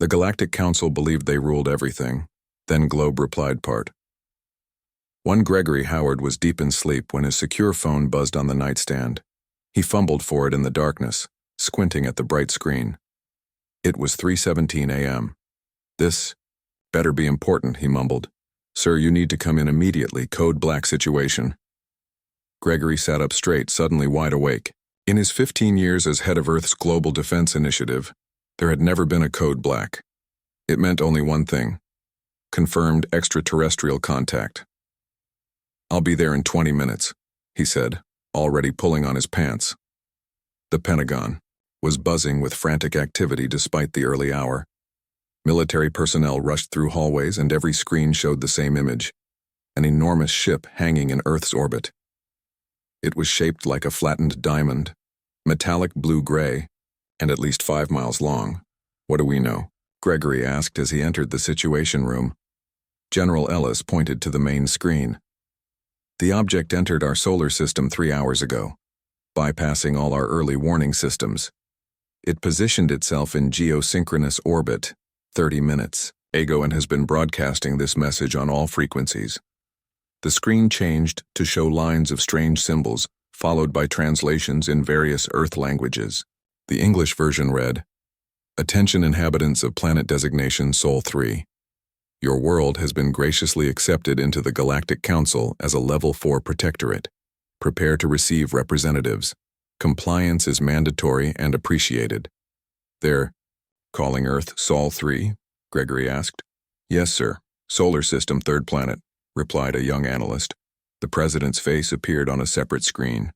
The Galactic Council believed they ruled everything. Then Globe replied part. One Gregory Howard was deep in sleep when his secure phone buzzed on the nightstand. He fumbled for it in the darkness, squinting at the bright screen. It was 3:17 a.m. This better be important, he mumbled. Sir, you need to come in immediately, code black situation. Gregory sat up straight, suddenly wide awake. In his 15 years as head of Earth's Global Defense Initiative, there had never been a code black. It meant only one thing: confirmed extraterrestrial contact. I'll be there in 20 minutes, he said, already pulling on his pants. The Pentagon was buzzing with frantic activity despite the early hour. Military personnel rushed through hallways and every screen showed the same image: an enormous ship hanging in Earth's orbit. It was shaped like a flattened diamond, metallic blue-gray, and at least 5 miles long. What do we know? Gregory asked as he entered the Situation Room. General Ellis pointed to the main screen. The object entered our solar system 3 hours ago, bypassing all our early warning systems. It positioned itself in geosynchronous orbit, 30 minutes ago, and has been broadcasting this message on all frequencies. The screen changed to show lines of strange symbols, followed by translations in various Earth languages. The English version read, "Attention inhabitants of planet designation Sol 3. Your world has been graciously accepted into the Galactic Council as a Level 4 protectorate. Prepare to receive representatives. Compliance is mandatory and appreciated." They're calling Earth Sol 3? Gregory asked. Yes, sir. Solar system, third planet, replied a young analyst. The president's face appeared on a separate screen.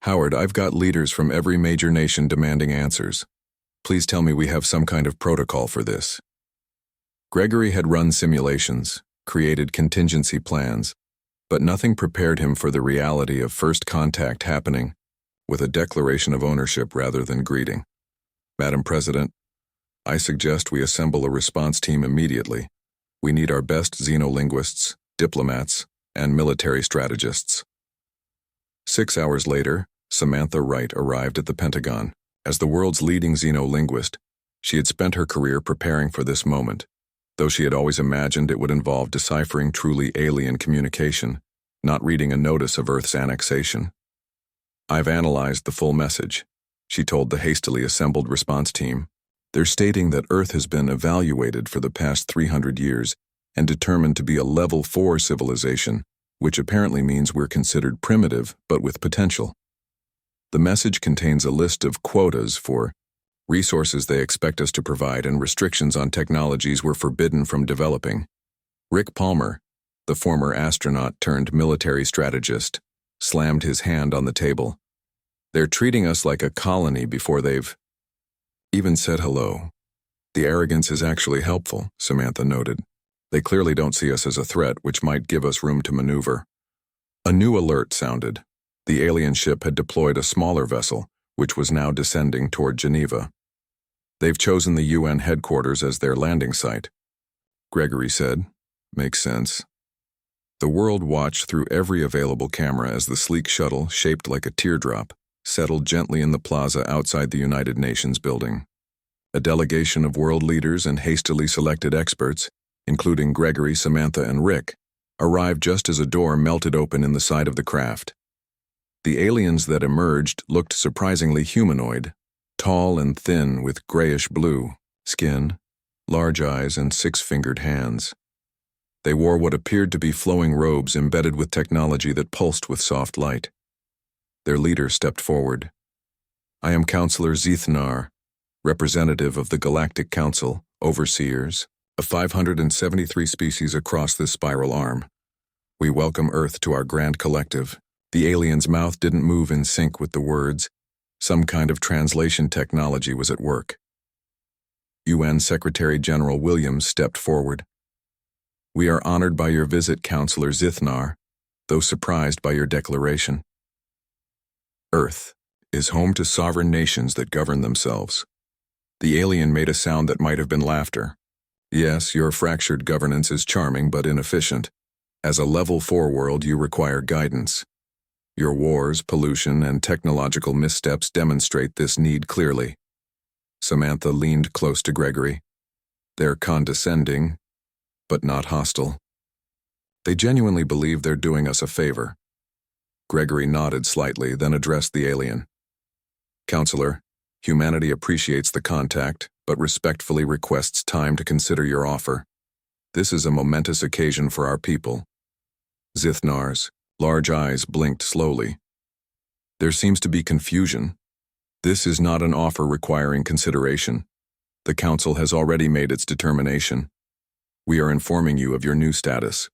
Howard, I've got leaders from every major nation demanding answers. Please tell me we have some kind of protocol for this. Gregory had run simulations, created contingency plans, but nothing prepared him for the reality of first contact happening with a declaration of ownership rather than greeting. Madam President, I suggest we assemble a response team immediately. We need our best xenolinguists, diplomats, and military strategists. 6 hours later, Samantha Wright arrived at the Pentagon. As the world's leading xenolinguist, she had spent her career preparing for this moment, though she had always imagined it would involve deciphering truly alien communication, not reading a notice of Earth's annexation. I've analyzed the full message, she told the hastily assembled response team. They're stating that Earth has been evaluated for the past 300 years and determined to be a Level 4 civilization, which apparently means we're considered primitive but with potential. The message contains a list of quotas for resources they expect us to provide and restrictions on technologies we're forbidden from developing. Rick Palmer, the former astronaut turned military strategist, slammed his hand on the table. They're treating us like a colony before they've even said hello. The arrogance is actually helpful, Samantha noted. They clearly don't see us as a threat, which might give us room to maneuver. A new alert sounded. The alien ship had deployed a smaller vessel, which was now descending toward Geneva. They've chosen the UN headquarters as their landing site, Gregory said. Makes sense. The world watched through every available camera as the sleek shuttle, shaped like a teardrop, settled gently in the plaza outside the United Nations building. A delegation of world leaders and hastily selected experts, including Gregory, Samantha, and Rick, arrived just as a door melted open in the side of the craft. The aliens that emerged looked surprisingly humanoid, tall and thin with grayish-blue skin, large eyes, and 6-fingered hands. They wore what appeared to be flowing robes embedded with technology that pulsed with soft light. Their leader stepped forward. I am Counselor Zithnar, representative of the Galactic Council, overseers of 573 species across this spiral arm. We welcome Earth to our grand collective. The alien's mouth didn't move in sync with the words. Some kind of translation technology was at work. UN Secretary General Williams stepped forward. We are honored by your visit, Counselor Zithnar, though surprised by your declaration. Earth is home to sovereign nations that govern themselves. The alien made a sound that might have been laughter. Yes, your fractured governance is charming but inefficient. As a Level 4 world, you require guidance. Your wars, pollution, and technological missteps demonstrate this need clearly. Samantha leaned close to Gregory. They're condescending, but not hostile. They genuinely believe they're doing us a favor. Gregory nodded slightly, then addressed the alien. Counselor, humanity appreciates the contact, but respectfully requests time to consider your offer. This is a momentous occasion for our people. Zithnar's large eyes blinked slowly. There seems to be confusion. This is not an offer requiring consideration. The Council has already made its determination. We are informing you of your new status.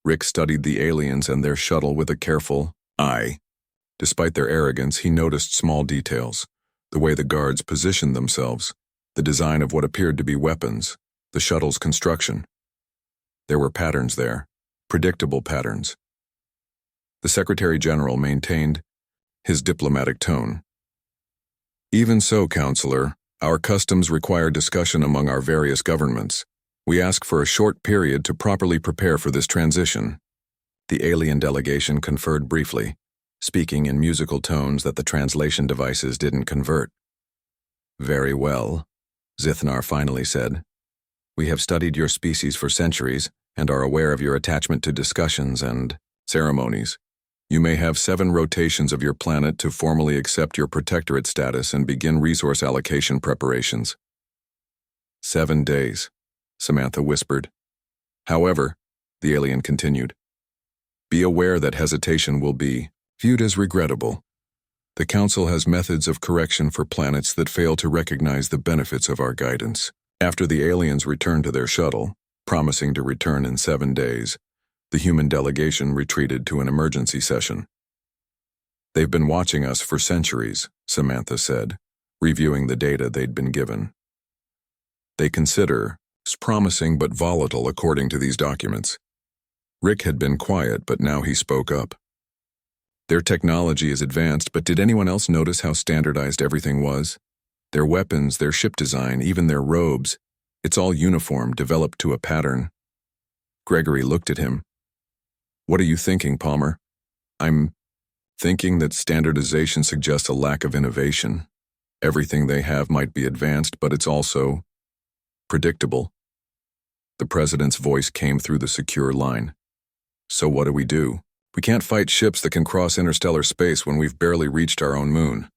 Rick studied the aliens and their shuttle with a careful eye. Despite their arrogance, he noticed small details. The way the guards positioned themselves, the design of what appeared to be weapons, the shuttle's construction. There were patterns there, predictable patterns. The Secretary General maintained his diplomatic tone. Even so, Counselor, our customs require discussion among our various governments. We ask for a short period to properly prepare for this transition. The alien delegation conferred briefly, speaking in musical tones that the translation devices didn't convert. Very well, Zithnar finally said. We have studied your species for centuries and are aware of your attachment to discussions and ceremonies. You may have 7 rotations of your planet to formally accept your protectorate status and begin resource allocation preparations. 7 days, Samantha whispered. However, the alien continued, be aware that hesitation will be viewed as regrettable. The Council has methods of correction for planets that fail to recognize the benefits of our guidance. After the aliens returned to their shuttle, promising to return in 7 days, the human delegation retreated to an emergency session. They've been watching us for centuries, Samantha said, reviewing the data they'd been given. They consider promising but volatile according to these documents. Rick had been quiet, but now he spoke up. Their technology is advanced, but did anyone else notice how standardized everything was? Their weapons, their ship design, even their robes, it's all uniform, developed to a pattern. Gregory looked at him. What are you thinking, Palmer? I'm thinking that standardization suggests a lack of innovation. Everything they have might be advanced, but it's also predictable. The president's voice came through the secure line. So what do? We can't fight ships that can cross interstellar space when we've barely reached our own moon.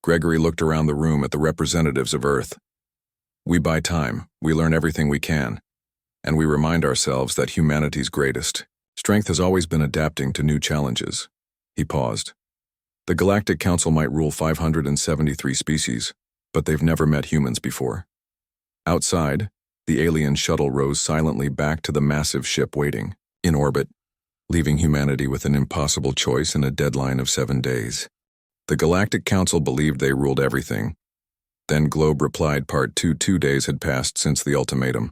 Gregory looked around the room at the representatives of Earth. We buy time, we learn everything we can, and we remind ourselves that humanity's greatest strength has always been adapting to new challenges. He paused. The Galactic Council might rule 573 species, but they've never met humans before. Outside, the alien shuttle rose silently back to the massive ship waiting, in orbit, leaving humanity with an impossible choice and a deadline of 7 days. The Galactic Council believed they ruled everything. Then Globe replied Part 2. 2 days had passed since the ultimatum.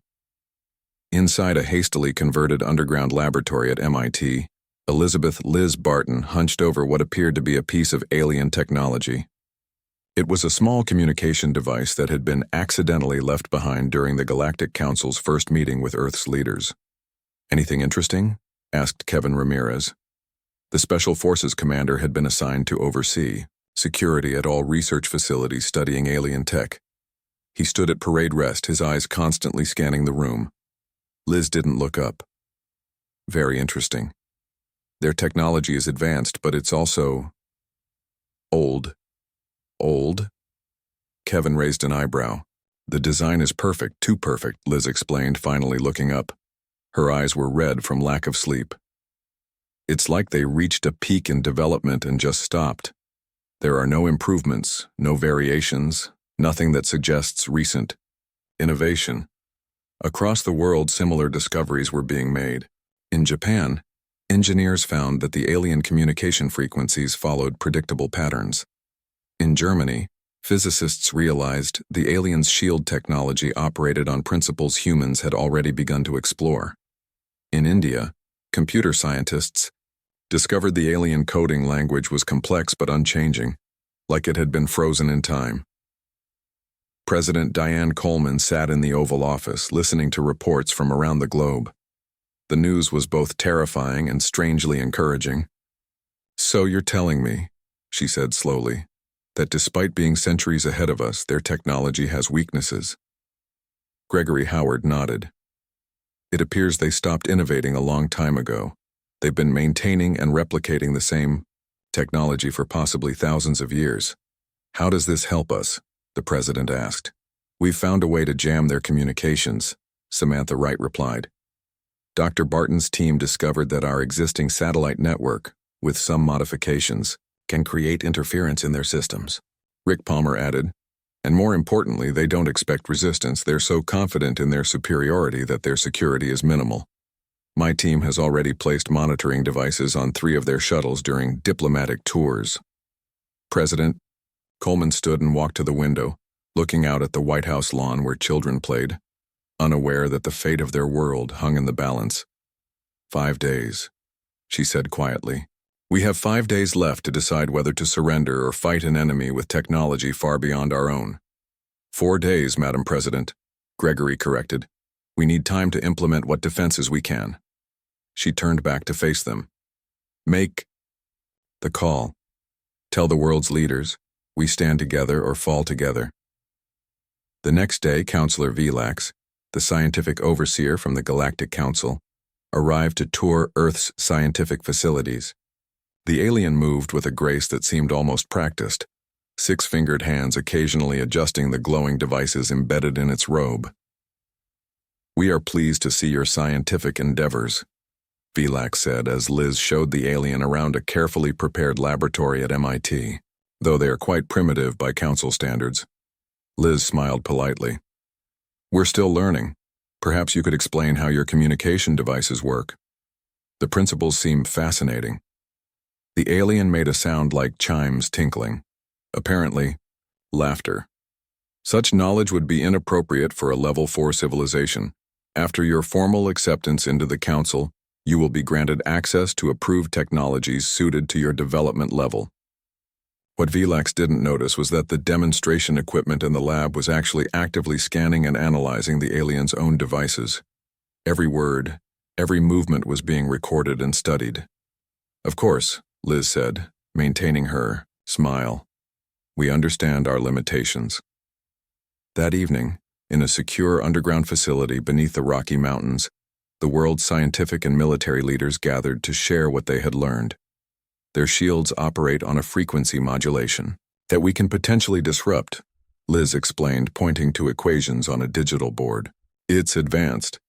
Inside a hastily converted underground laboratory at MIT, Elizabeth Liz Barton hunched over what appeared to be a piece of alien technology. It was a small communication device that had been accidentally left behind during the Galactic Council's first meeting with Earth's leaders. Anything interesting? Asked Kevin Ramirez. The Special Forces commander had been assigned to oversee security at all research facilities studying alien tech. He stood at parade rest, his eyes constantly scanning the room. Liz didn't look up. Very interesting. Their technology is advanced, but it's also old. Old? Kevin raised an eyebrow. The design is perfect, too perfect, Liz explained, finally looking up. Her eyes were red from lack of sleep. It's like they reached a peak in development and just stopped. There are no improvements, no variations, nothing that suggests recent innovation. Across the world, similar discoveries were being made. In Japan, engineers found that the alien communication frequencies followed predictable patterns. In Germany, physicists realized the aliens' shield technology operated on principles humans had already begun to explore. In India, computer scientists discovered the alien coding language was complex but unchanging, like it had been frozen in time. President Diane Coleman sat in the Oval Office, listening to reports from around the globe. The news was both terrifying and strangely encouraging. So you're telling me, she said slowly, that despite being centuries ahead of us, their technology has weaknesses. Gregory Howard nodded. It appears they stopped innovating a long time ago. They've been maintaining and replicating the same technology for possibly thousands of years. How does this help us? The president asked. We've found a way to jam their communications, Samantha Wright replied. Dr. Barton's team discovered that our existing satellite network, with some modifications, can create interference in their systems. Rick Palmer added, and more importantly, they don't expect resistance. They're so confident in their superiority that their security is minimal. My team has already placed monitoring devices on 3 of their shuttles during diplomatic tours. President Coleman stood and walked to the window, looking out at the White House lawn where children played, unaware that the fate of their world hung in the balance. 5 days, she said quietly. We have 5 days left to decide whether to surrender or fight an enemy with technology far beyond our own. 4 days, Madam President, Gregory corrected. We need time to implement what defenses we can. She turned back to face them. Make the call. Tell the world's leaders, we stand together or fall together. The next day, Counselor Velax, the scientific overseer from the Galactic Council, arrived to tour Earth's scientific facilities. The alien moved with a grace that seemed almost practiced, 6-fingered hands occasionally adjusting the glowing devices embedded in its robe. We are pleased to see your scientific endeavors, Velax said as Liz showed the alien around a carefully prepared laboratory at MIT, though they are quite primitive by council standards. Liz smiled politely. We're still learning. Perhaps you could explain how your communication devices work. The principles seem fascinating. The alien made a sound like chimes tinkling. Apparently, laughter. Such knowledge would be inappropriate for a level 4 civilization. After your formal acceptance into the council, you will be granted access to approved technologies suited to your development level. What Velax didn't notice was that the demonstration equipment in the lab was actually actively scanning and analyzing the alien's own devices. Every word, every movement was being recorded and studied. Of course, Liz said, maintaining her smile. We understand our limitations. That evening, in a secure underground facility beneath the Rocky Mountains, the world's scientific and military leaders gathered to share what they had learned. Their shields operate on a frequency modulation that we can potentially disrupt, Liz explained, pointing to equations on a digital board. It's advanced,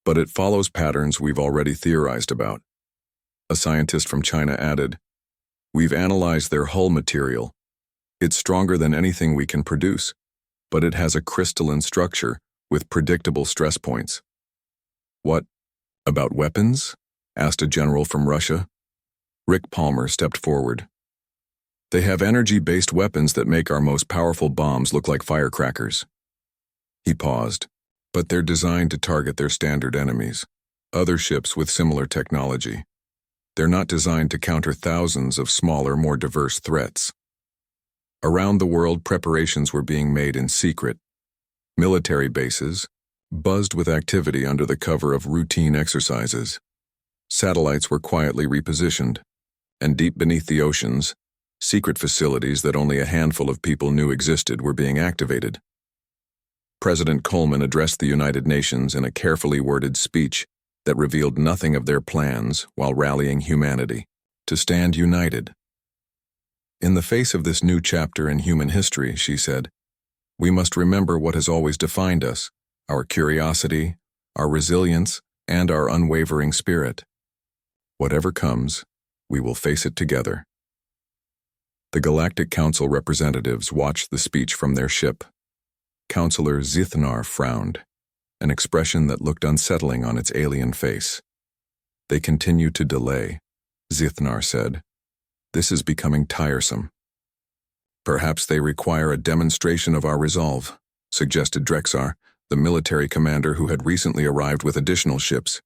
but it follows patterns we've already theorized about. A scientist from China added, We've analyzed their hull material. It's stronger than anything we can produce, but it has a crystalline structure with predictable stress points. What about weapons? Asked a general from Russia. Rick Palmer stepped forward. They have energy-based weapons that make our most powerful bombs look like firecrackers. He paused, but they're designed to target their standard enemies, other ships with similar technology. They're not designed to counter thousands of smaller, more diverse threats. Around the world, preparations were being made in secret. Military bases buzzed with activity under the cover of routine exercises. Satellites were quietly repositioned, and deep beneath the oceans, secret facilities that only a handful of people knew existed were being activated. President Coleman addressed the United Nations in a carefully worded speech that revealed nothing of their plans while rallying humanity to stand united. In the face of this new chapter in human history, she said, we must remember what has always defined us, our curiosity, our resilience, and our unwavering spirit. Whatever comes, we will face it together. The Galactic Council representatives watched the speech from their ship. Counselor Zithnar frowned, an expression that looked unsettling on its alien face. They continue to delay, Zithnar said. This is becoming tiresome. Perhaps they require a demonstration of our resolve, suggested Drexar, the military commander who had recently arrived with additional ships.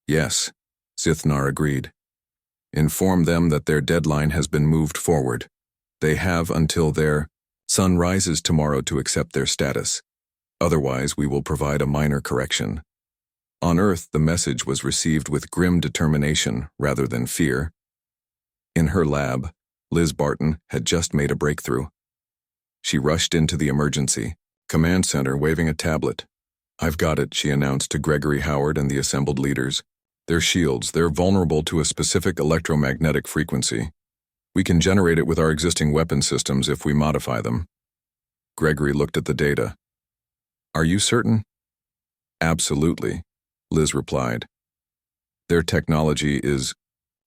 Yes, Zithnar agreed. Inform them that their deadline has been moved forward. They have until their sun rises tomorrow to accept their status. Otherwise, we will provide a minor correction. On Earth, the message was received with grim determination rather than fear. In her lab, Liz Barton had just made a breakthrough. She rushed into the emergency command center waving a tablet. "I've got it," she announced to Gregory Howard and the assembled leaders. "They're shields. They're vulnerable to a specific electromagnetic frequency. We can generate it with our existing weapon systems if we modify them." Gregory looked at the data. "Are you certain?" "Absolutely," Liz replied. "Their technology is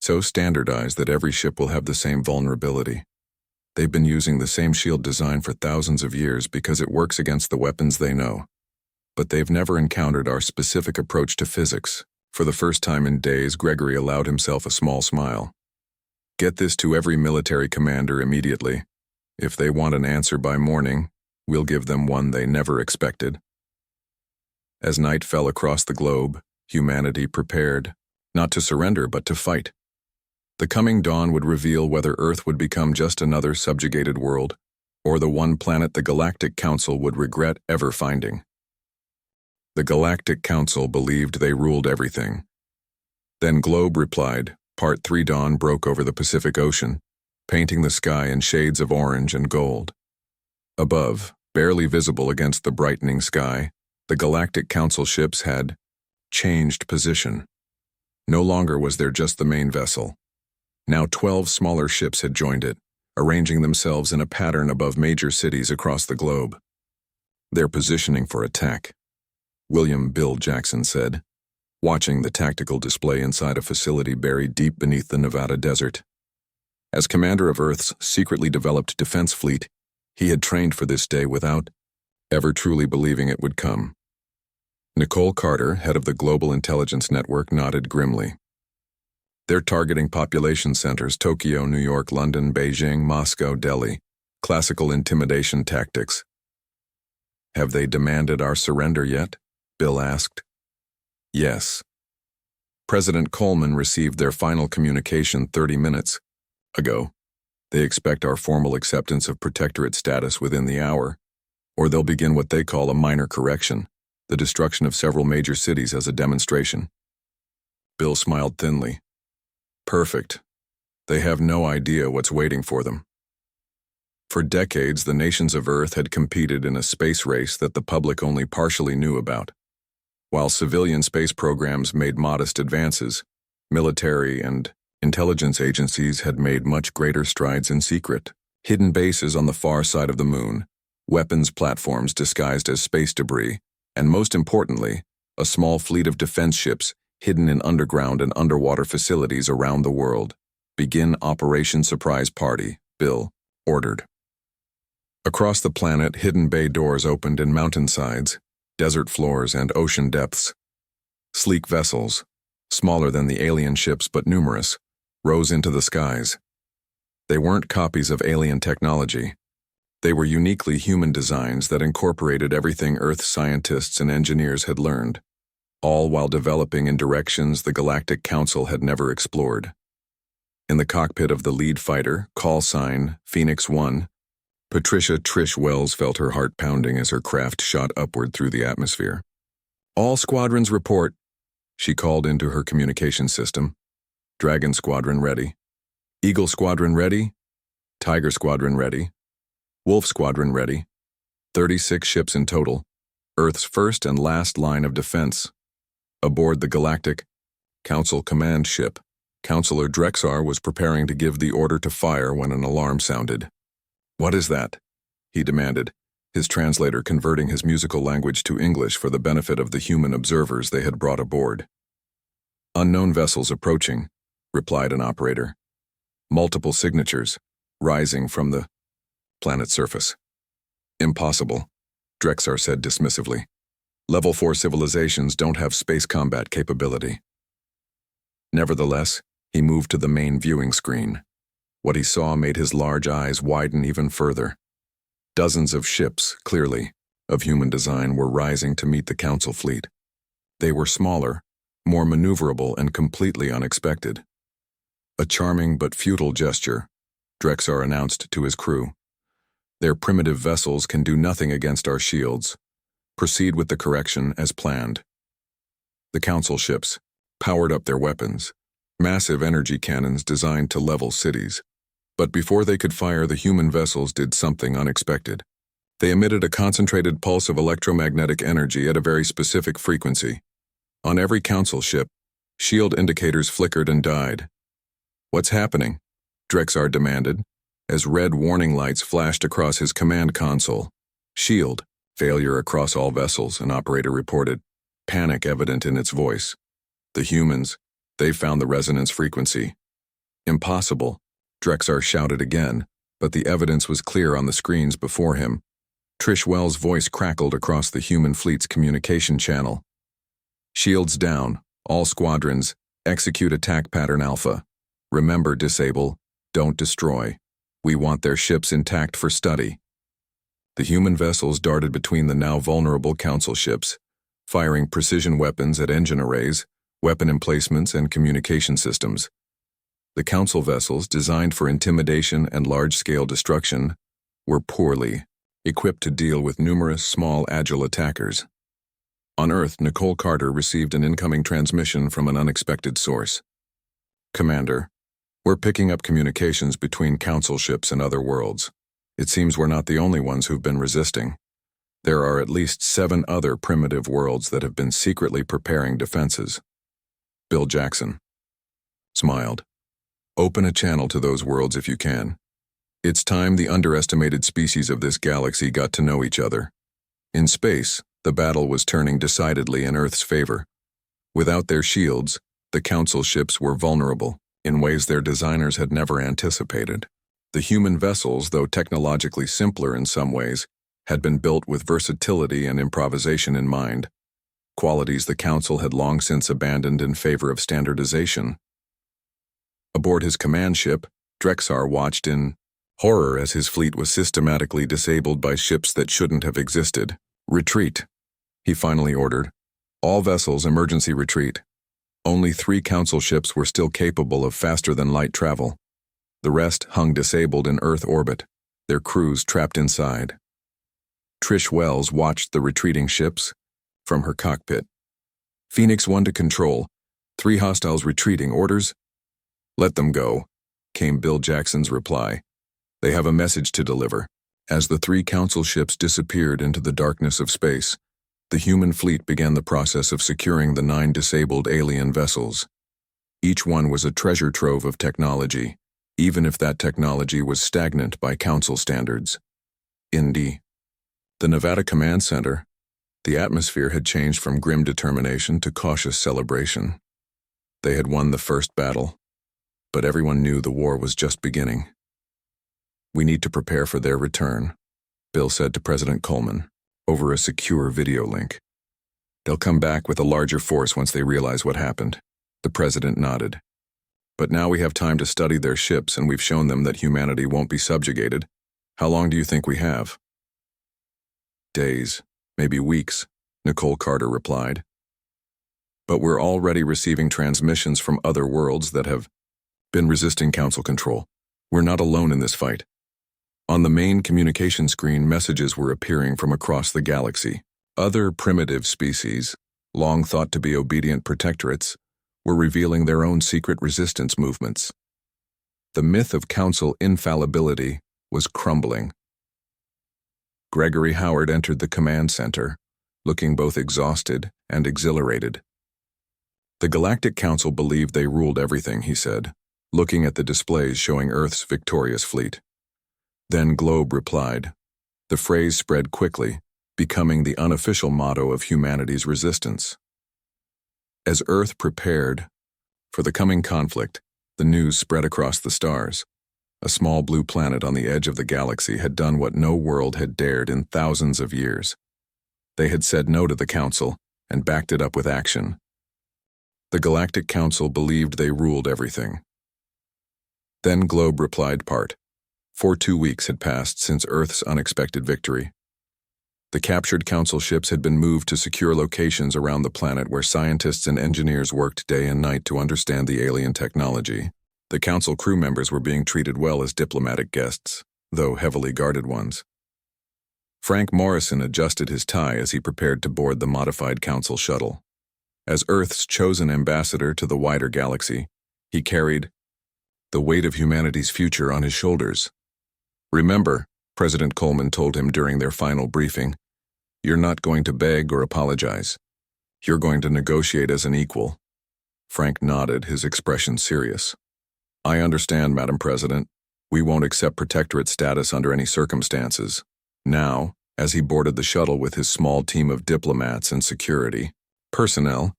so standardized that every ship will have the same vulnerability. They've been using the same shield design for thousands of years because it works against the weapons they know. But they've never encountered our specific approach to physics." For the first time in days, Gregory allowed himself a small smile. "Get this to every military commander immediately. If they want an answer by morning, we'll give them one they never expected." As night fell across the globe, humanity prepared, not to surrender but to fight. The coming dawn would reveal whether Earth would become just another subjugated world, or the one planet the Galactic Council would regret ever finding. The Galactic Council believed they ruled everything. Then Globe replied. Part 3 dawn broke over the Pacific Ocean, painting the sky in shades of orange and gold. Above, barely visible against the brightening sky, the Galactic Council ships had changed position. No longer was there just the main vessel. Now 12 smaller ships had joined it, arranging themselves in a pattern above major cities across the globe. "They're positioning for attack," William Bill Jackson said, watching the tactical display inside a facility buried deep beneath the Nevada desert. As commander of Earth's secretly developed defense fleet, he had trained for this day without ever truly believing it would come. Nicole Carter, head of the Global Intelligence Network, nodded grimly. "They're targeting population centers: Tokyo, New York, London, Beijing, Moscow, Delhi. Classical intimidation tactics." "Have they demanded our surrender yet?" Bill asked. "Yes. President Coleman received their final communication 30 minutes ago. They expect our formal acceptance of protectorate status within the hour, or they'll begin what they call a minor correction, the destruction of several major cities as a demonstration." Bill smiled thinly. "Perfect. They have no idea what's waiting for them." For decades, the nations of Earth had competed in a space race that the public only partially knew about. While civilian space programs made modest advances, military and intelligence agencies had made much greater strides in secret. Hidden bases on the far side of the moon, weapons platforms disguised as space debris, and most importantly, a small fleet of defense ships hidden in underground and underwater facilities around the world. "Begin Operation Surprise Party," Bill ordered. Across the planet, hidden bay doors opened in mountainsides, desert floors, and ocean depths. Sleek vessels, smaller than the alien ships but numerous, rose into the skies. They weren't copies of alien technology. They were uniquely human designs that incorporated everything Earth scientists and engineers had learned, all while developing in directions the Galactic Council had never explored. In the cockpit of the lead fighter, call sign Phoenix 1, Patricia Trish Wells felt her heart pounding as her craft shot upward through the atmosphere. "All squadrons report," she called into her communication system. "Dragon Squadron ready. Eagle Squadron ready. Tiger Squadron ready. Wolf Squadron ready. 36 ships in total. Earth's first and last line of defense. Aboard the Galactic Council command ship, Counselor Drexar was preparing to give the order to fire when an alarm sounded. "What is that?" he demanded, his translator converting his musical language to English for the benefit of the human observers they had brought aboard. "Unknown vessels approaching," replied an operator. "Multiple signatures, rising from the planet's surface." "Impossible," Drexar said dismissively. "Level 4 civilizations don't have space combat capability." Nevertheless, he moved to the main viewing screen. What he saw made his large eyes widen even further. Dozens of ships, clearly, of human design, were rising to meet the Council fleet. They were smaller, more maneuverable, and completely unexpected. "A charming but futile gesture," Drexar announced to his crew. "Their primitive vessels can do nothing against our shields. Proceed with the correction as planned." The Council ships powered up their weapons, massive energy cannons designed to level cities. But before they could fire, the human vessels did something unexpected. They emitted a concentrated pulse of electromagnetic energy at a very specific frequency. On every council ship, shield indicators flickered and died. "What's happening?" Drexar demanded, as red warning lights flashed across his command console. "Shield. Failure across all vessels," an operator reported, panic evident in its voice. "The humans, they found the resonance frequency." "Impossible," Drexar shouted again, but the evidence was clear on the screens before him. Trish Wells' voice crackled across the human fleet's communication channel. "Shields down. All squadrons, execute attack pattern Alpha. Remember, disable, don't destroy. We want their ships intact for study." The human vessels darted between the now vulnerable council ships, firing precision weapons at engine arrays, weapon emplacements, and communication systems. The council vessels, designed for intimidation and large-scale destruction, were poorly equipped to deal with numerous small, agile attackers. On Earth, Nicole Carter received an incoming transmission from an unexpected source. "Commander, we're picking up communications between council ships and other worlds. It seems we're not the only ones who've been resisting. There are at least 7 other primitive worlds that have been secretly preparing defenses." Bill Jackson smiled. "Open a channel to those worlds if you can. It's time the underestimated species of this galaxy got to know each other." In space, the battle was turning decidedly in Earth's favor. Without their shields, the council ships were vulnerable in ways their designers had never anticipated. The human vessels, though technologically simpler in some ways, had been built with versatility and improvisation in mind, qualities the Council had long since abandoned in favor of standardization. Aboard his command ship, Drexar watched in horror as his fleet was systematically disabled by ships that shouldn't have existed. "Retreat," he finally ordered. "All vessels emergency retreat." Only 3 council ships were still capable of faster-than-light travel. The rest hung disabled in Earth orbit, their crews trapped inside. Trish Wells watched the retreating ships from her cockpit. "Phoenix 1 to control. 3 hostiles retreating. Orders?" "Let them go," came Bill Jackson's reply. "They have a message to deliver." As the 3 council ships disappeared into the darkness of space, the human fleet began the process of securing the 9 disabled alien vessels. Each one was a treasure trove of technology, even if that technology was stagnant by council standards. Indy. The Nevada Command Center. The atmosphere had changed from grim determination to cautious celebration. They had won the first battle, but everyone knew the war was just beginning. "We need to prepare for their return," Bill said to President Coleman, over a secure video link. "They'll come back with a larger force once they realize what happened." The president nodded. "But now we have time to study their ships, and we've shown them that humanity won't be subjugated. How long do you think we have?" "Days, maybe weeks," Nicole Carter replied. "But we're already receiving transmissions from other worlds that have been resisting council control. We're not alone in this fight." On the main communication screen, messages were appearing from across the galaxy. Other primitive species, long thought to be obedient protectorates, were revealing their own secret resistance movements. The myth of council infallibility was crumbling. Gregory Howard entered the command center, looking both exhausted and exhilarated. "The Galactic Council believed they ruled everything," he said, looking at the displays showing Earth's victorious fleet. Then Globe replied. The phrase spread quickly, becoming the unofficial motto of humanity's resistance. As Earth prepared for the coming conflict, the news spread across the stars. A small blue planet on the edge of the galaxy had done what no world had dared in thousands of years. They had said no to the Council and backed it up with action. The Galactic Council believed they ruled everything. Then Globe replied part. 2 weeks had passed since Earth's unexpected victory. The captured Council ships had been moved to secure locations around the planet where scientists and engineers worked day and night to understand the alien technology. The Council crew members were being treated well as diplomatic guests, though heavily guarded ones. Frank Morrison adjusted his tie as he prepared to board the modified Council shuttle. As Earth's chosen ambassador to the wider galaxy, he carried the weight of humanity's future on his shoulders. "Remember," President Coleman told him during their final briefing. "You're not going to beg or apologize. You're going to negotiate as an equal." Frank nodded, his expression serious. "I understand, Madam President. We won't accept protectorate status under any circumstances." Now, as he boarded the shuttle with his small team of diplomats and security personnel,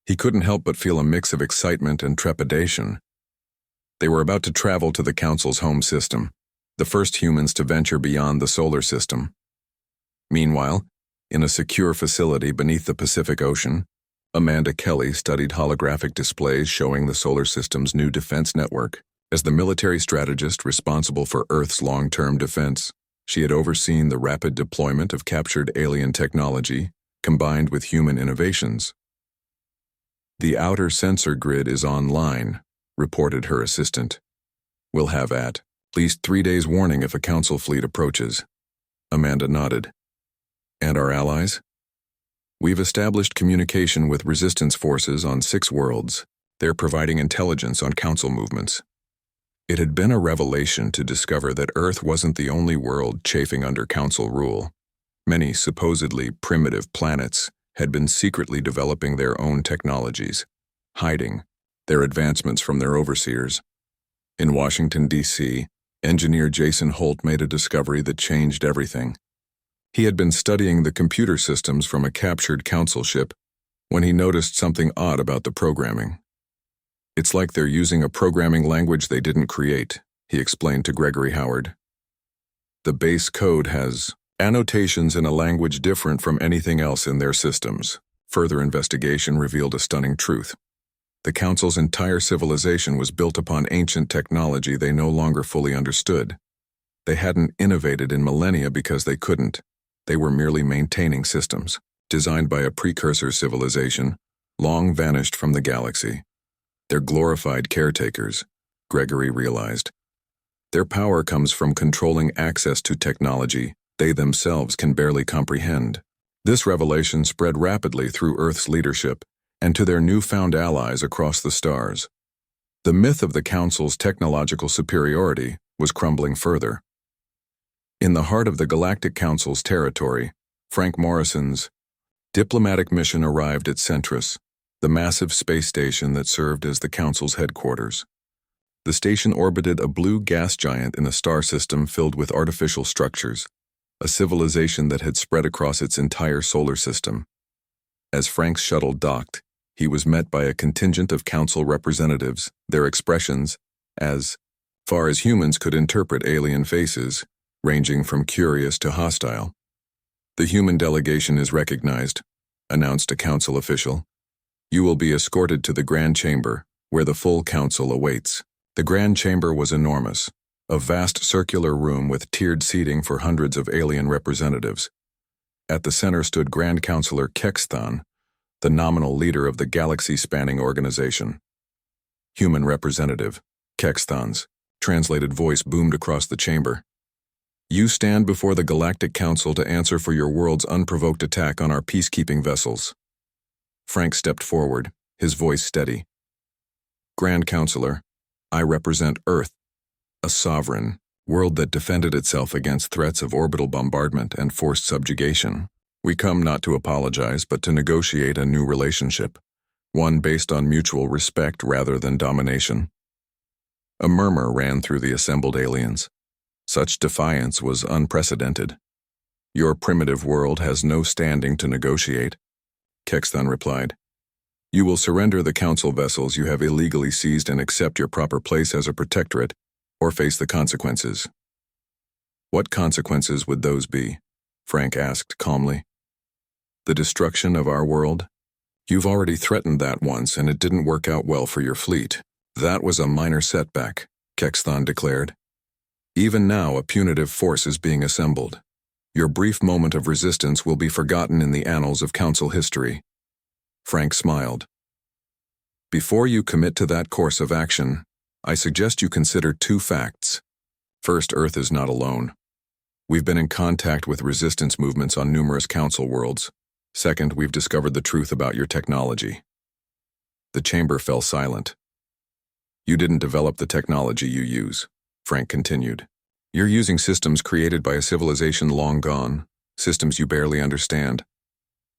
he couldn't help but feel a mix of excitement and trepidation. They were about to travel to the Council's home system, the first humans to venture beyond the solar system. Meanwhile, in a secure facility beneath the Pacific Ocean, Amanda Kelly studied holographic displays showing the solar system's new defense network. As the military strategist responsible for Earth's long-term defense, she had overseen the rapid deployment of captured alien technology, combined with human innovations. "The outer sensor grid is online," reported her assistant. "We'll have at least 3 days warning if a Council fleet approaches." Amanda nodded. "And our allies?" "We've established communication with resistance forces on 6 worlds. They're providing intelligence on Council movements." It had been a revelation to discover that Earth wasn't the only world chafing under Council rule. Many supposedly primitive planets had been secretly developing their own technologies, hiding their advancements from their overseers. In Washington, D.C., engineer Jason Holt made a discovery that changed everything. He had been studying the computer systems from a captured Council ship when he noticed something odd about the programming. "It's like they're using a programming language they didn't create," he explained to Gregory Howard. "The base code has annotations in a language different from anything else in their systems." Further investigation revealed a stunning truth. The Council's entire civilization was built upon ancient technology they no longer fully understood. They hadn't innovated in millennia because they couldn't. They were merely maintaining systems, designed by a precursor civilization, long vanished from the galaxy. They're glorified caretakers, Gregory realized. Their power comes from controlling access to technology they themselves can barely comprehend. This revelation spread rapidly through Earth's leadership and to their newfound allies across the stars. The myth of the Council's technological superiority was crumbling further. In the heart of the Galactic Council's territory, Frank Morrison's diplomatic mission arrived at Centris, the massive space station that served as the Council's headquarters. The station orbited a blue gas giant in a star system filled with artificial structures, a civilization that had spread across its entire solar system. As Frank's shuttle docked, he was met by a contingent of Council representatives, their expressions, as far as humans could interpret alien faces, ranging from curious to hostile. "The human delegation is recognized," announced a Council official. "You will be escorted to the Grand Chamber, where the full Council awaits." The Grand Chamber was enormous, a vast circular room with tiered seating for hundreds of alien representatives. At the center stood Grand Councilor Kexthan, the nominal leader of the galaxy-spanning organization. "Human representative," Kexthan's translated voice boomed across the chamber. "You stand before the Galactic Council to answer for your world's unprovoked attack on our peacekeeping vessels." Frank stepped forward, his voice steady. "Grand Councilor, I represent Earth, a sovereign world that defended itself against threats of orbital bombardment and forced subjugation. We come not to apologize, but to negotiate a new relationship, one based on mutual respect rather than domination." A murmur ran through the assembled aliens. Such defiance was unprecedented. "Your primitive world has no standing to negotiate," Kexthan replied. "You will surrender the Council vessels you have illegally seized and accept your proper place as a protectorate, or face the consequences." "What consequences would those be?" Frank asked calmly. "The destruction of our world? You've already threatened that once, and it didn't work out well for your fleet." "That was a minor setback," Kexthan declared. "Even now, a punitive force is being assembled. Your brief moment of resistance will be forgotten in the annals of Council history." Frank smiled. "Before you commit to that course of action, I suggest you consider 2 facts. First, Earth is not alone. We've been in contact with resistance movements on numerous Council worlds. Second, we've discovered the truth about your technology." The chamber fell silent. "You didn't develop the technology you use," Frank continued. You're using systems created by a civilization long gone, systems you barely understand.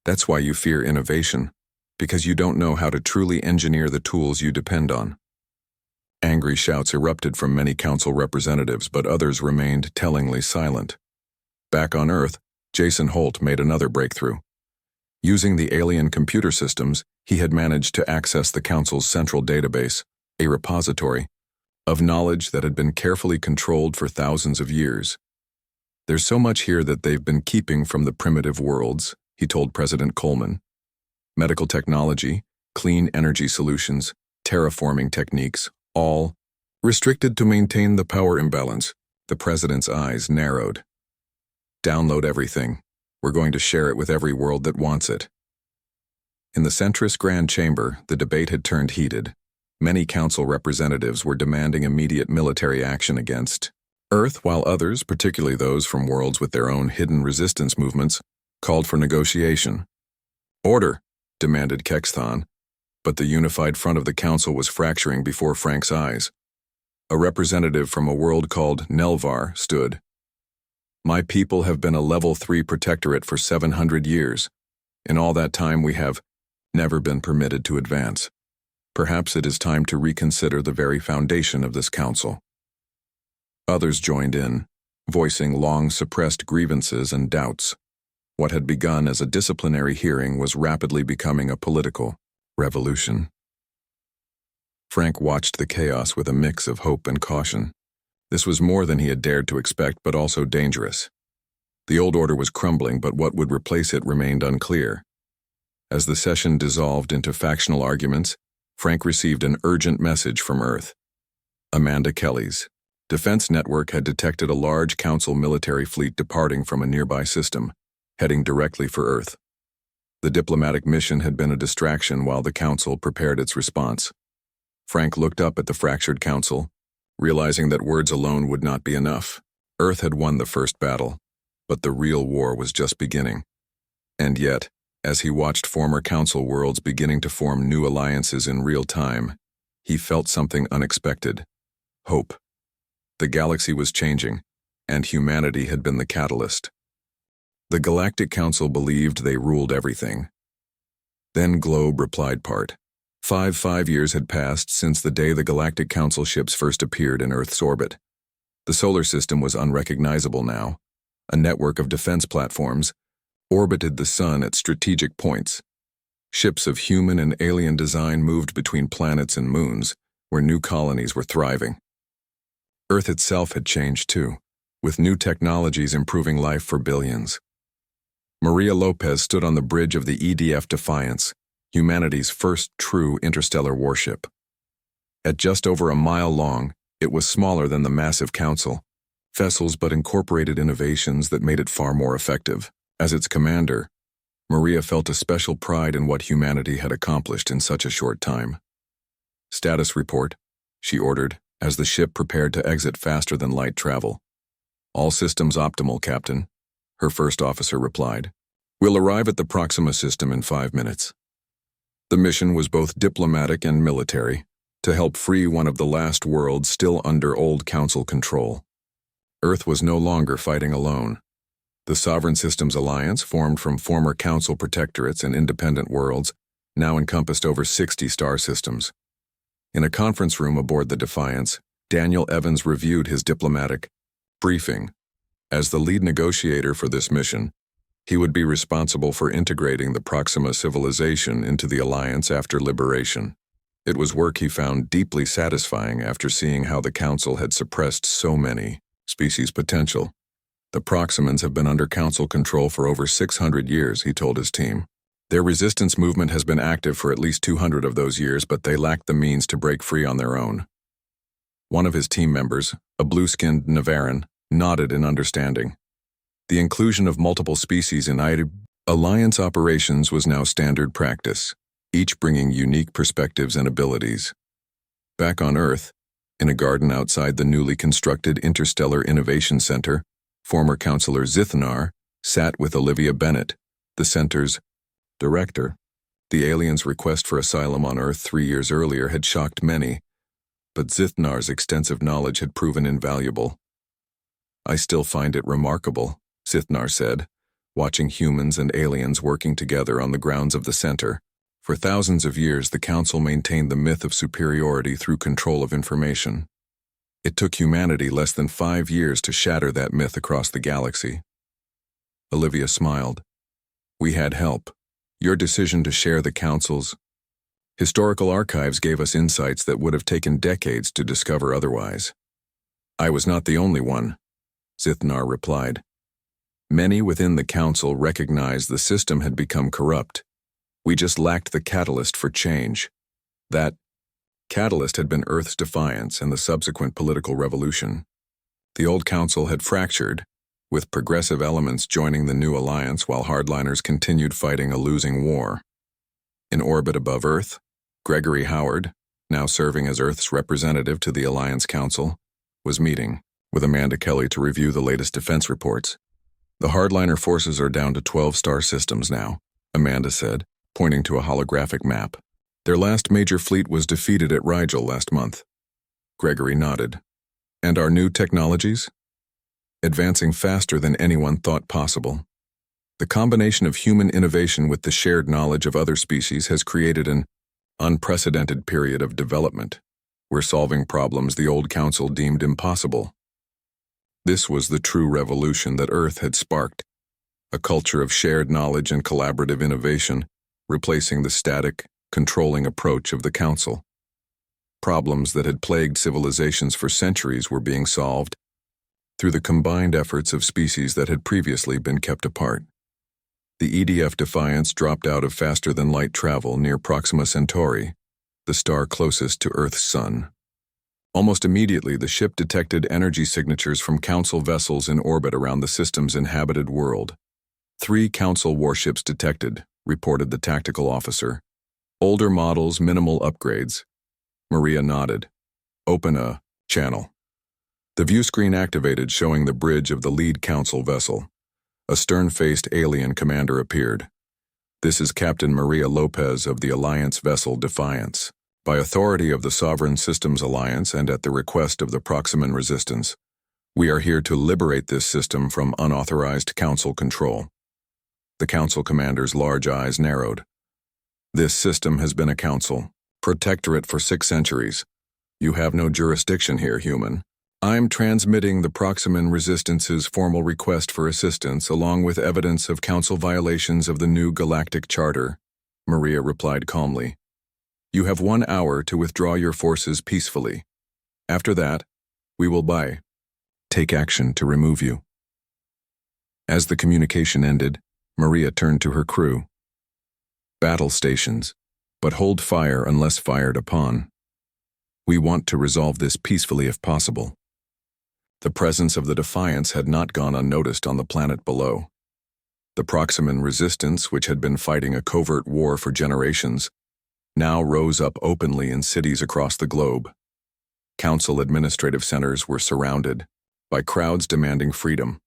That's why you fear innovation, because you don't know how to truly engineer the tools you depend on. Angry shouts erupted from many council representatives, but others remained tellingly silent. Back on Earth, Jason Holt made another breakthrough. Using the alien computer systems, he had managed to access the council's central database, a repository, of knowledge that had been carefully controlled for thousands of years. There's so much here that they've been keeping from the primitive worlds, he told President Coleman. Medical technology, clean energy solutions, terraforming techniques, all restricted to maintain the power imbalance. The president's eyes narrowed. Download everything. We're going to share it with every world that wants it. In the centrist Grand Chamber, the debate had turned heated. Many council representatives were demanding immediate military action against Earth, while others, particularly those from worlds with their own hidden resistance movements, called for negotiation. Order, demanded Kexthon, but the unified front of the council was fracturing before Frank's eyes. A representative from a world called Nelvar stood. My people have been a level 3 protectorate for 700 years. In all that time we have never been permitted to advance. Perhaps it is time to reconsider the very foundation of this council. Others joined in, voicing long-suppressed grievances and doubts. What had begun as a disciplinary hearing was rapidly becoming a political revolution. Frank watched the chaos with a mix of hope and caution. This was more than he had dared to expect, but also dangerous. The old order was crumbling, but what would replace it remained unclear. As the session dissolved into factional arguments, Frank received an urgent message from Earth. Amanda Kelly's defense network had detected a large council military fleet departing from a nearby system, heading directly for Earth. The diplomatic mission had been a distraction while the council prepared its response. Frank looked up at the fractured council, realizing that words alone would not be enough. Earth had won the first battle, but the real war was just beginning. And yet, as he watched former council worlds beginning to form new alliances in real time, he felt something unexpected: hope. The galaxy was changing, and humanity had been the catalyst. The Galactic Council believed they ruled everything. Then Globe replied part. 5 years had passed since the day the Galactic Council ships first appeared in Earth's orbit. The solar system was unrecognizable now. A network of defense platforms orbited the sun at strategic points. Ships of human and alien design moved between planets and moons, where new colonies were thriving. Earth itself had changed too, with new technologies improving life for billions. Maria Lopez stood on the bridge of the EDF Defiance, humanity's first true interstellar warship. At just over a mile long, it was smaller than the massive council, vessels but incorporated innovations that made it far more effective. As its commander, Maria felt a special pride in what humanity had accomplished in such a short time. Status report, she ordered, as the ship prepared to exit faster than light travel. All systems optimal, Captain, her first officer replied. We'll arrive at the Proxima system in 5 minutes. The mission was both diplomatic and military, to help free one of the last worlds still under old council control. Earth was no longer fighting alone. The Sovereign Systems Alliance, formed from former council protectorates and independent worlds, now encompassed over 60 star systems. In a conference room aboard the Defiance, Daniel Evans reviewed his diplomatic briefing. As the lead negotiator for this mission, he would be responsible for integrating the Proxima civilization into the Alliance after liberation. It was work he found deeply satisfying after seeing how the Council had suppressed so many species' potential. The Proximans have been under Council control for over 600 years, he told his team. Their resistance movement has been active for at least 200 of those years, but they lacked the means to break free on their own. One of his team members, a blue-skinned Navaran, nodded in understanding. The inclusion of multiple species in Alliance operations was now standard practice, each bringing unique perspectives and abilities. Back on Earth, in a garden outside the newly constructed Interstellar Innovation Center, former Councillor Zithnar sat with Olivia Bennett, the center's director. The aliens' request for asylum on Earth 3 years earlier had shocked many, but Zithnar's extensive knowledge had proven invaluable. I still find it remarkable, Sithnar said, watching humans and aliens working together on the grounds of the center. For thousands of years, the Council maintained the myth of superiority through control of information. It took humanity less than 5 years to shatter that myth across the galaxy. Olivia smiled. We had help. Your decision to share the Council's historical archives gave us insights that would have taken decades to discover otherwise. I was not the only one, Sithnar replied. Many within the Council recognized the system had become corrupt. We just lacked the catalyst for change. That catalyst had been Earth's defiance and the subsequent political revolution. The old Council had fractured, with progressive elements joining the new alliance while hardliners continued fighting a losing war. In orbit above Earth, Gregory Howard, now serving as Earth's representative to the Alliance Council, was meeting with Amanda Kelly to review the latest defense reports. The hardliner forces are down to 12 star systems now, Amanda said, pointing to a holographic map. Their last major fleet was defeated at Rigel last month. Gregory nodded. And our new technologies? Advancing faster than anyone thought possible. The combination of human innovation with the shared knowledge of other species has created an unprecedented period of development. We're solving problems the old Council deemed impossible. This was the true revolution that Earth had sparked, a culture of shared knowledge and collaborative innovation, replacing the static, controlling approach of the Council. Problems that had plagued civilizations for centuries were being solved through the combined efforts of species that had previously been kept apart. The EDF Defiance dropped out of faster-than-light travel near Proxima Centauri, the star closest to Earth's sun. Almost immediately, the ship detected energy signatures from Council vessels in orbit around the system's inhabited world. 3 Council warships detected, reported the tactical officer. Older models, minimal upgrades. Maria nodded. Open a channel. The view screen activated, showing the bridge of the lead Council vessel. A stern-faced alien commander appeared. This is Captain Maria Lopez of the Alliance vessel Defiance. By authority of the Sovereign Systems Alliance and at the request of the Proximan Resistance, we are here to liberate this system from unauthorized Council control. The Council commander's large eyes narrowed. This system has been a Council protectorate for 6 centuries. You have no jurisdiction here, human. I'm transmitting the Proximan Resistance's formal request for assistance along with evidence of Council violations of the new Galactic Charter, Maria replied calmly. You have 1 hour to withdraw your forces peacefully. After that, we will take action to remove you. As the communication ended, Maria turned to her crew. Battle stations, but hold fire unless fired upon. We want to resolve this peacefully if possible. The presence of the Defiance had not gone unnoticed on the planet below. The Proximan Resistance, which had been fighting a covert war for generations, now rose up openly in cities across the globe. Council administrative centers were surrounded by crowds demanding freedom.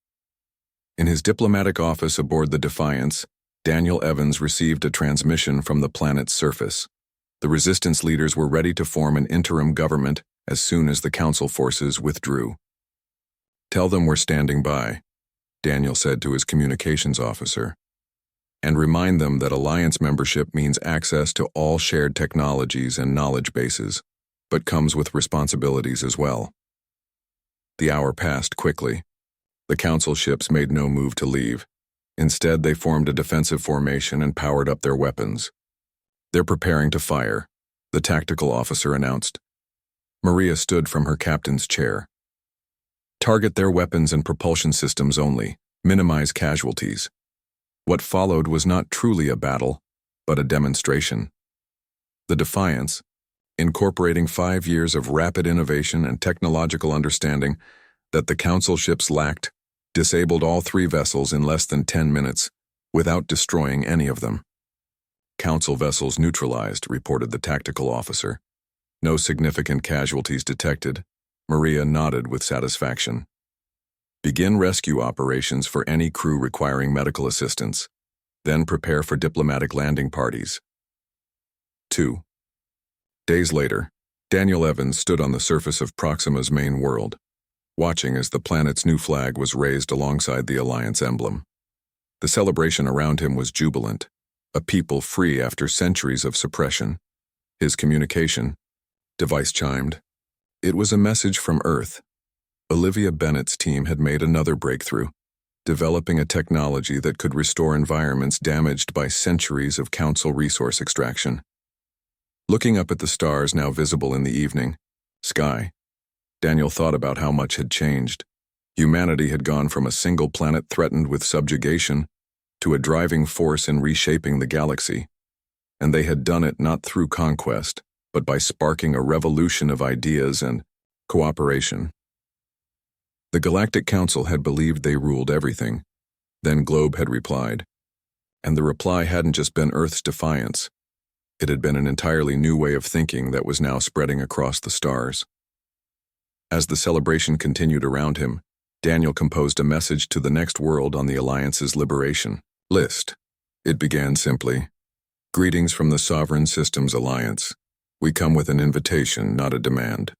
In his diplomatic office aboard the Defiance, Daniel Evans received a transmission from the planet's surface. The Resistance leaders were ready to form an interim government as soon as the Council forces withdrew. Tell them we're standing by, Daniel said to his communications officer. And remind them that Alliance membership means access to all shared technologies and knowledge bases, but comes with responsibilities as well. The hour passed quickly. The Council ships made no move to leave. Instead, they formed a defensive formation and powered up their weapons. They're preparing to fire, the tactical officer announced. Maria stood from her captain's chair. Target their weapons and propulsion systems only. Minimize casualties. What followed was not truly a battle, but a demonstration. The Defiance, incorporating 5 years of rapid innovation and technological understanding that the Council ships lacked, disabled all 3 vessels in less than 10 minutes, without destroying any of them. Council vessels neutralized, reported the tactical officer. No significant casualties detected. Maria nodded with satisfaction. Begin rescue operations for any crew requiring medical assistance. Then prepare for diplomatic landing parties. 2 days later, Daniel Evans stood on the surface of Proxima's main world. watching as the planet's new flag was raised alongside the Alliance emblem. The celebration around him was jubilant, a people free after centuries of suppression. His communication device chimed. It was a message from Earth. Olivia Bennett's team had made another breakthrough, developing a technology that could restore environments damaged by centuries of Council resource extraction. Looking up at the stars now visible in the evening sky, Daniel thought about how much had changed. Humanity had gone from a single planet threatened with subjugation to a driving force in reshaping the galaxy. And they had done it not through conquest, but by sparking a revolution of ideas and cooperation. The Galactic Council had believed they ruled everything. Then Globe had replied. And the reply hadn't just been Earth's defiance. It had been an entirely new way of thinking that was now spreading across the stars. As the celebration continued around him, Daniel composed a message to the next world on the Alliance's liberation list. It began simply, "Greetings from the Sovereign Systems Alliance. We come with an invitation, not a demand.